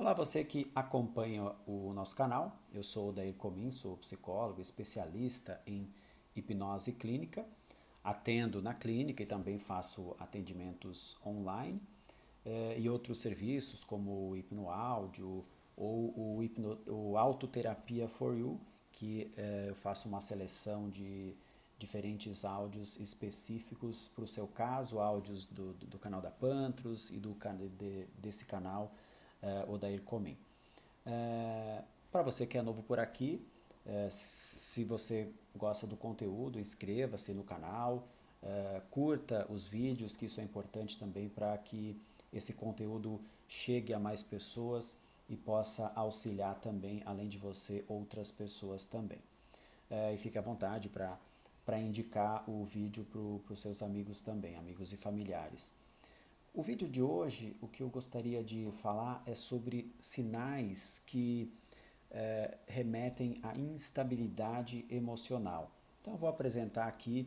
Olá, você que acompanha o nosso canal. Eu sou o Dair Comin, sou psicólogo, especialista em hipnose clínica. Atendo na clínica e também faço atendimentos online e outros serviços como o hipnoáudio ou o Autoterapia for You, que eu faço uma seleção de diferentes áudios específicos para o seu caso, áudios do canal da Pantros e desse canal Odair Comem. Para você que é novo por aqui, se você gosta do conteúdo, inscreva-se no canal, curta os vídeos, que isso é importante também para que esse conteúdo chegue a mais pessoas e possa auxiliar também, além de você, outras pessoas também. E fique à vontade para indicar o vídeo para os seus amigos também, amigos e familiares. O vídeo de hoje, o que eu gostaria de falar é sobre sinais que remetem à instabilidade emocional. Então eu vou apresentar aqui,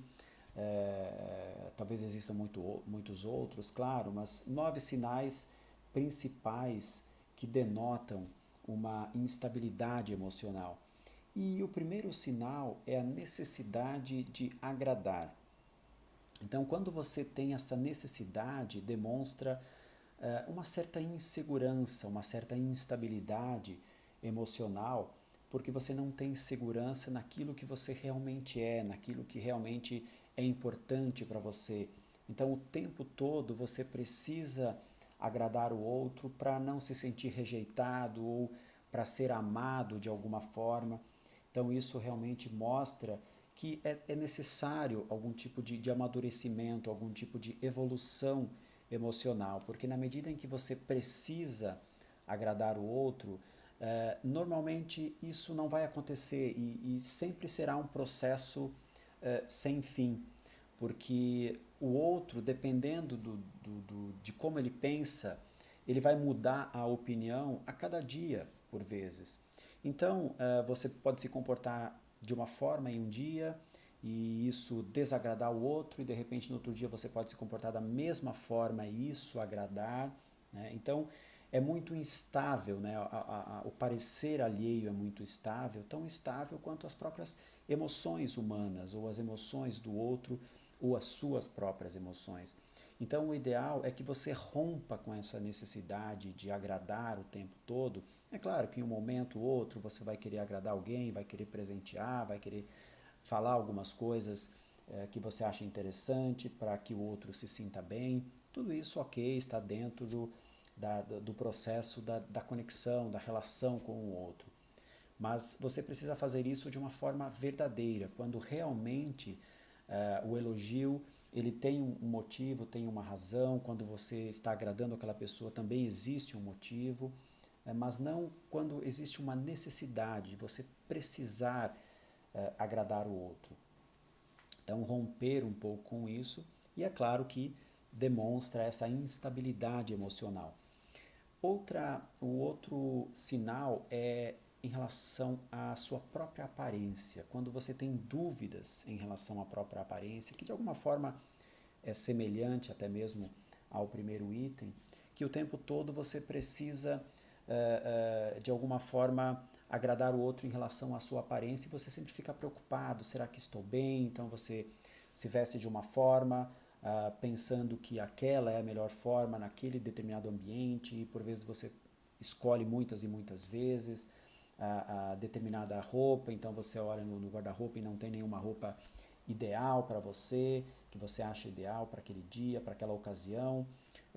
talvez existam muitos outros, claro, mas 9 sinais principais que denotam uma instabilidade emocional. E o primeiro sinal é a necessidade de agradar. Então, quando você tem essa necessidade, demonstra uma certa insegurança, uma certa instabilidade emocional, porque você não tem segurança naquilo que você realmente é, naquilo que realmente é importante para você. Então, o tempo todo você precisa agradar o outro para não se sentir rejeitado ou para ser amado de alguma forma. Então, isso realmente mostra que é necessário algum tipo de amadurecimento, algum tipo de evolução emocional, porque na medida em que você precisa agradar o outro, normalmente isso não vai acontecer e sempre será um processo sem fim, porque o outro, dependendo de como ele pensa, ele vai mudar a opinião a cada dia, por vezes. Então, você pode se comportar de uma forma em um dia e isso desagradar o outro, e de repente no outro dia você pode se comportar da mesma forma e isso agradar. Né? Então, é muito instável, né? O parecer alheio é muito instável, tão instável quanto as próprias emoções humanas, ou as emoções do outro, ou as suas próprias emoções. Então, o ideal é que você rompa com essa necessidade de agradar o tempo todo. É claro que em um momento ou outro você vai querer agradar alguém, vai querer presentear, vai querer falar algumas coisas que você acha interessante para que o outro se sinta bem. Tudo isso, ok, está dentro do processo da conexão, da relação com o outro. Mas você precisa fazer isso de uma forma verdadeira, quando realmente o elogio ele tem um motivo, tem uma razão, quando você está agradando aquela pessoa também existe um motivo, mas não quando existe uma necessidade de você precisar agradar o outro. Então, romper um pouco com isso, e é claro que demonstra essa instabilidade emocional. O outro sinal é em relação à sua própria aparência. Quando você tem dúvidas em relação à própria aparência, que de alguma forma é semelhante até mesmo ao primeiro item, que o tempo todo você precisa, de alguma forma, agradar o outro em relação à sua aparência e você sempre fica preocupado, será que estou bem? Então você se veste de uma forma, pensando que aquela é a melhor forma naquele determinado ambiente e por vezes você escolhe muitas e muitas vezes a determinada roupa, então você olha no guarda-roupa e não tem nenhuma roupa ideal para você, que você acha ideal para aquele dia, para aquela ocasião.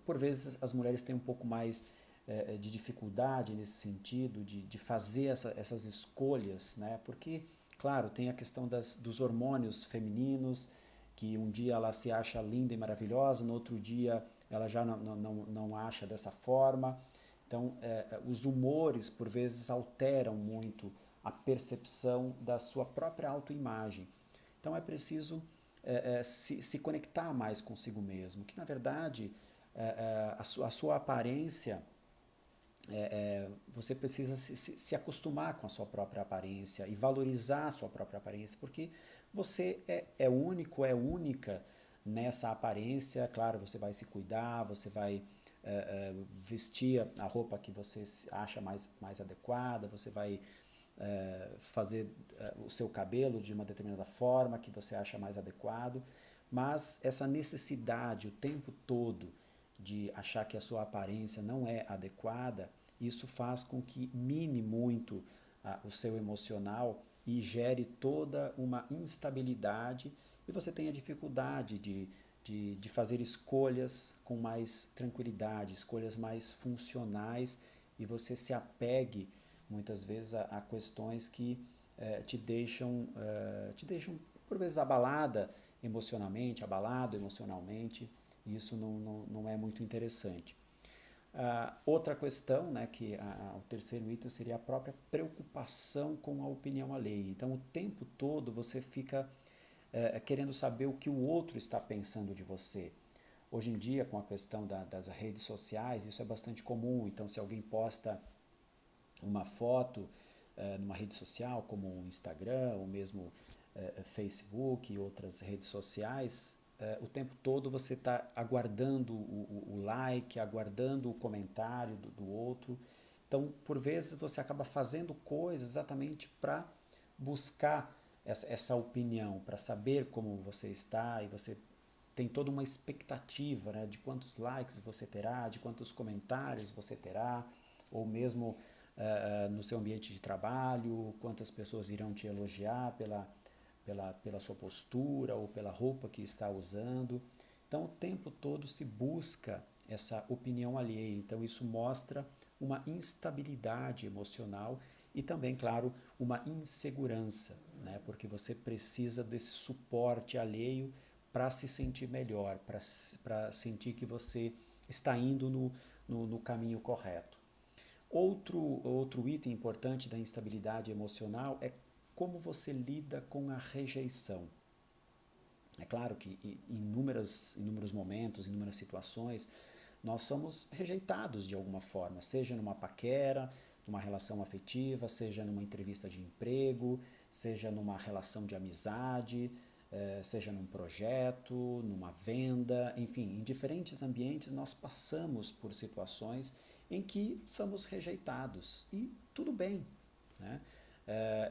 Por vezes as mulheres têm um pouco mais de dificuldade nesse sentido, de fazer essas escolhas, né? Porque, claro, tem a questão dos hormônios femininos, que um dia ela se acha linda e maravilhosa, no outro dia ela já não acha dessa forma. Então, os humores, por vezes, alteram muito a percepção da sua própria autoimagem. Então, é preciso se conectar mais consigo mesmo, que, na verdade, a sua aparência, você precisa se acostumar com a sua própria aparência e valorizar a sua própria aparência, porque você é único, é única nessa aparência. Claro, você vai se cuidar, você vai vestir a roupa que você acha mais adequada, você vai fazer o seu cabelo de uma determinada forma que você acha mais adequado, mas essa necessidade o tempo todo de achar que a sua aparência não é adequada, isso faz com que mine muito o seu emocional e gere toda uma instabilidade e você tenha dificuldade de fazer escolhas com mais tranquilidade, escolhas mais funcionais e você se apegue muitas vezes a questões que te deixam por vezes abalado emocionalmente, e isso não é muito interessante. Outra questão, né, que o terceiro item seria a própria preocupação com a opinião alheia. Então, o tempo todo você fica querendo saber o que o outro está pensando de você. Hoje em dia, com a questão das redes sociais, isso é bastante comum. Então, se alguém posta uma foto numa rede social, como o Instagram, ou mesmo Facebook e outras redes sociais, o tempo todo você está aguardando o like, aguardando o comentário do outro. Então, por vezes, você acaba fazendo coisas exatamente para buscar essa opinião, para saber como você está e você tem toda uma expectativa, né, de quantos likes você terá, de quantos comentários você terá, ou mesmo no seu ambiente de trabalho, quantas pessoas irão te elogiar pela sua postura ou pela roupa que está usando. Então, o tempo todo se busca essa opinião alheia. Então, isso mostra uma instabilidade emocional e também, claro, uma insegurança, né? Porque você precisa desse suporte alheio para se sentir melhor, para sentir que você está indo no caminho correto. Outro item importante da instabilidade emocional é como você lida com a rejeição. É claro que em inúmeros momentos, em inúmeras situações, nós somos rejeitados de alguma forma, seja numa paquera, numa relação afetiva, seja numa entrevista de emprego, seja numa relação de amizade, seja num projeto, numa venda, enfim, em diferentes ambientes nós passamos por situações em que somos rejeitados e tudo bem, né?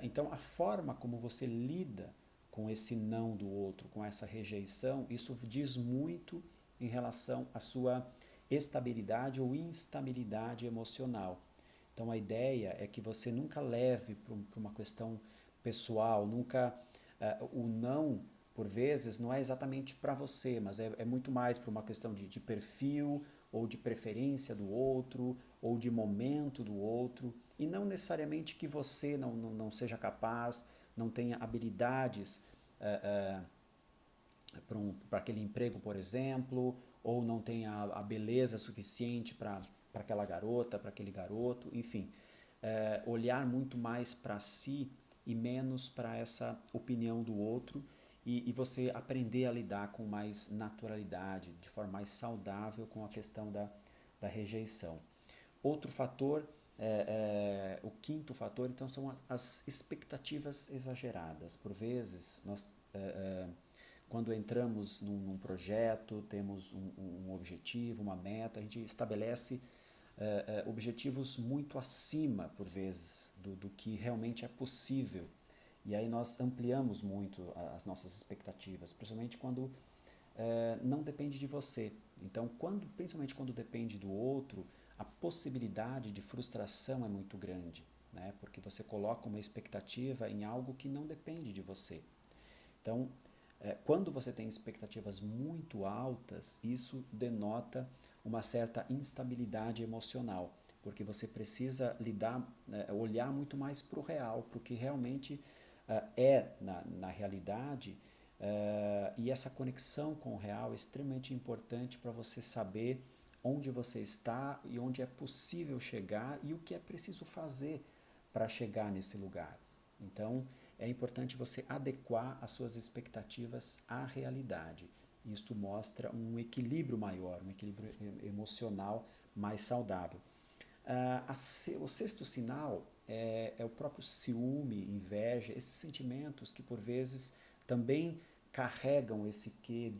Então a forma como você lida com esse não do outro, com essa rejeição, isso diz muito em relação à sua estabilidade ou instabilidade emocional. Então a ideia é que você nunca leve para uma questão pessoal, nunca o não, por vezes, não é exatamente para você, mas é muito mais para uma questão de perfil ou de preferência do outro ou de momento do outro e não necessariamente que você não seja capaz, não tenha habilidades para aquele emprego, por exemplo, ou não tenha a beleza suficiente para aquela garota, para aquele garoto, enfim. Olhar muito mais para si e menos para essa opinião do outro e você aprender a lidar com mais naturalidade, de forma mais saudável com a questão da rejeição. Outro fator, o quinto fator, então, são as expectativas exageradas. Por vezes, nós quando entramos num projeto, temos um objetivo, uma meta, a gente estabelece objetivos muito acima, por vezes, do que realmente é possível. E aí nós ampliamos muito as nossas expectativas, principalmente quando não depende de você. Então, principalmente quando depende do outro, a possibilidade de frustração é muito grande, né? Porque você coloca uma expectativa em algo que não depende de você. Então, quando você tem expectativas muito altas, isso denota uma certa instabilidade emocional, porque você precisa olhar muito mais para o real, para o que realmente na realidade, e essa conexão com o real é extremamente importante para você saber onde você está e onde é possível chegar e o que é preciso fazer para chegar nesse lugar. Então, é importante você adequar as suas expectativas à realidade. Isto mostra um equilíbrio maior, um equilíbrio emocional mais saudável. O sexto sinal é o próprio ciúme, inveja, esses sentimentos que por vezes também carregam esse quê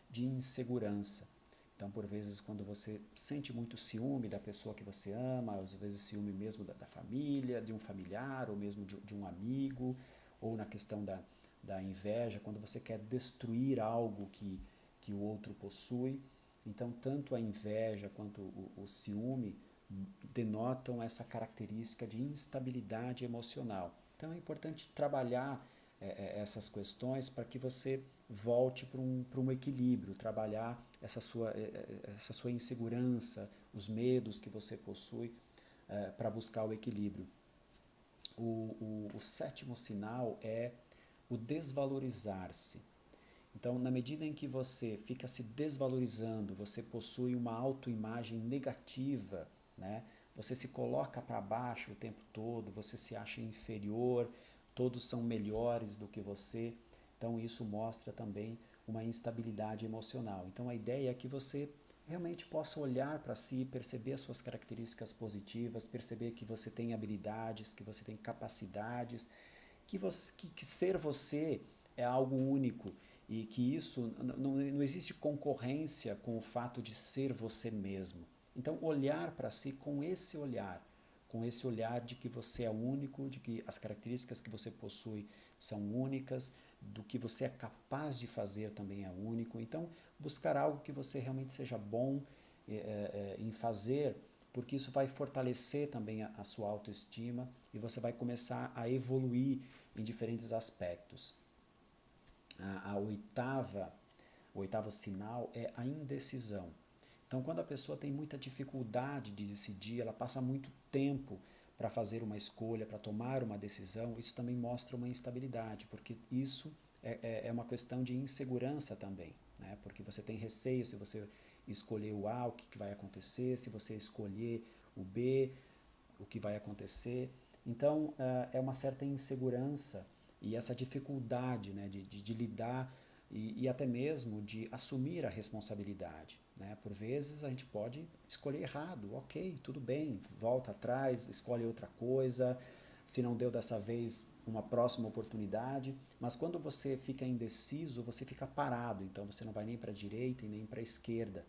de insegurança. Então, por vezes, quando você sente muito ciúme da pessoa que você ama, às vezes ciúme mesmo da família, de um familiar, ou mesmo de um amigo, ou na questão da inveja, quando você quer destruir algo que o outro possui. Então, tanto a inveja quanto o ciúme denotam essa característica de instabilidade emocional. Então, é importante trabalhar essas questões para que você volte para um equilíbrio, trabalhar essa sua insegurança, os medos que você possui para buscar o equilíbrio. O sétimo sinal é o desvalorizar-se. Então, na medida em que você fica se desvalorizando, você possui uma autoimagem negativa, né? Você se coloca para baixo o tempo todo, você se acha inferior, todos são melhores do que você. Então, isso mostra também uma instabilidade emocional. Então, a ideia é que você realmente possa olhar para si, perceber as suas características positivas, perceber que você tem habilidades, que você tem capacidades, que ser você é algo único e que isso não existe concorrência com o fato de ser você mesmo. Então, olhar para si com esse olhar de que você é único, de que as características que você possui são únicas, do que você é capaz de fazer também é único. Então, buscar algo que você realmente seja bom em fazer, porque isso vai fortalecer também a sua autoestima e você vai começar a evoluir em diferentes aspectos. O oitavo sinal é a indecisão. Então, quando a pessoa tem muita dificuldade de decidir, ela passa muito tempo para fazer uma escolha, para tomar uma decisão, isso também mostra uma instabilidade, porque isso é uma questão de insegurança também, né? Porque você tem receio se você escolher o A, o que vai acontecer, se você escolher o B, o que vai acontecer. Então, é uma certa insegurança e essa dificuldade, né, de lidar e até mesmo de assumir a responsabilidade. Né? Por vezes a gente pode escolher errado, ok, tudo bem, volta atrás, escolhe outra coisa, se não deu dessa vez, uma próxima oportunidade, mas quando você fica indeciso, você fica parado, então você não vai nem para a direita e nem para a esquerda.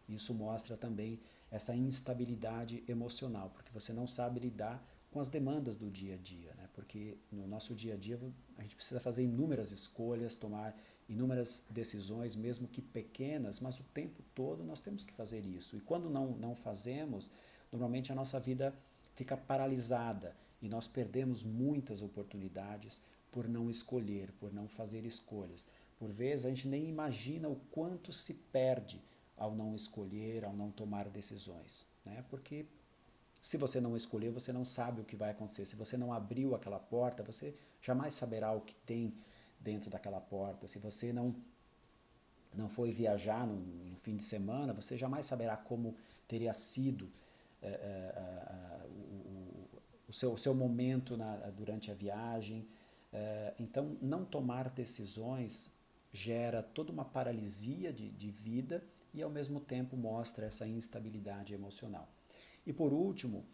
Isso mostra também essa instabilidade emocional, porque você não sabe lidar com as demandas do dia a dia, né? Porque no nosso dia a dia a gente precisa fazer inúmeras escolhas, tomar inúmeras decisões, mesmo que pequenas, mas o tempo todo nós temos que fazer isso. E quando não fazemos, normalmente a nossa vida fica paralisada e nós perdemos muitas oportunidades por não escolher, por não fazer escolhas. Por vezes a gente nem imagina o quanto se perde ao não escolher, ao não tomar decisões, né? Porque se você não escolher, você não sabe o que vai acontecer. Se você não abriu aquela porta, você jamais saberá o que tem dentro daquela porta. Se você não foi viajar no fim de semana, você jamais saberá como teria sido o seu momento durante a viagem. Então, não tomar decisões gera toda uma paralisia de vida e, ao mesmo tempo, mostra essa instabilidade emocional. E, por último,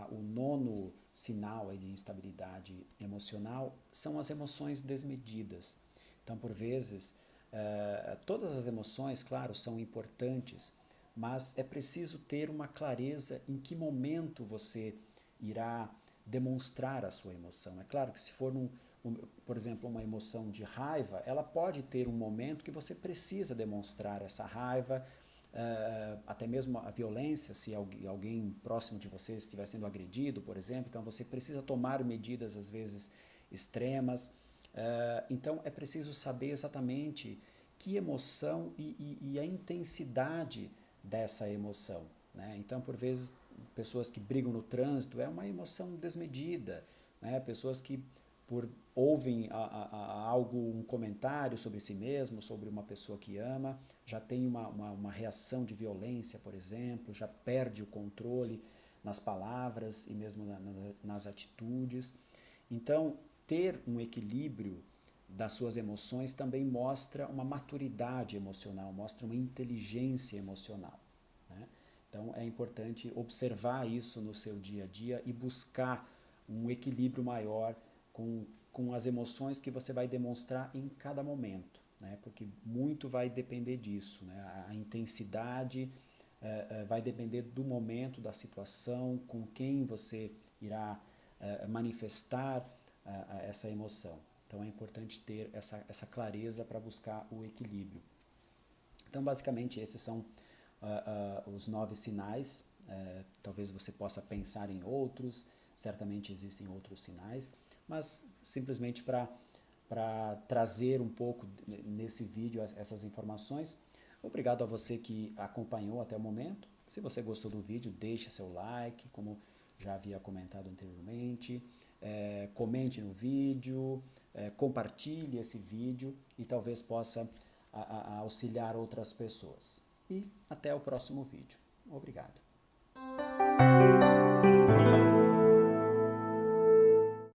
o nono sinal de instabilidade emocional são as emoções desmedidas. Então, por vezes, todas as emoções, claro, são importantes, mas é preciso ter uma clareza em que momento você irá demonstrar a sua emoção. É claro que se for, por exemplo, uma emoção de raiva, ela pode ter um momento que você precisa demonstrar essa raiva, até mesmo a violência, se alguém próximo de você estiver sendo agredido, por exemplo, então você precisa tomar medidas, às vezes, extremas. Então é preciso saber exatamente que emoção e a intensidade dessa emoção. Né? Então, por vezes, pessoas que brigam no trânsito é uma emoção desmedida, né? Pessoas que ouvem algo, um comentário sobre si mesmo, sobre uma pessoa que ama, já tem uma reação de violência, por exemplo, já perde o controle nas palavras e mesmo nas atitudes. Então, ter um equilíbrio das suas emoções também mostra uma maturidade emocional, mostra uma inteligência emocional. Né? Então é importante observar isso no seu dia a dia e buscar um equilíbrio maior com as emoções que você vai demonstrar em cada momento. né? Porque muito vai depender disso, né? A intensidade vai depender do momento, da situação, com quem você irá manifestar essa emoção. Então é importante ter essa clareza para buscar o equilíbrio. Então, basicamente, esses são os 9 sinais. Talvez você possa pensar em outros, certamente existem outros sinais, mas simplesmente para trazer um pouco nesse vídeo essas informações. Obrigado a você que acompanhou até o momento. Se você gostou do vídeo, deixe seu like, como já havia comentado anteriormente. Comente no vídeo, compartilhe esse vídeo e talvez possa auxiliar outras pessoas. E até o próximo vídeo. Obrigado.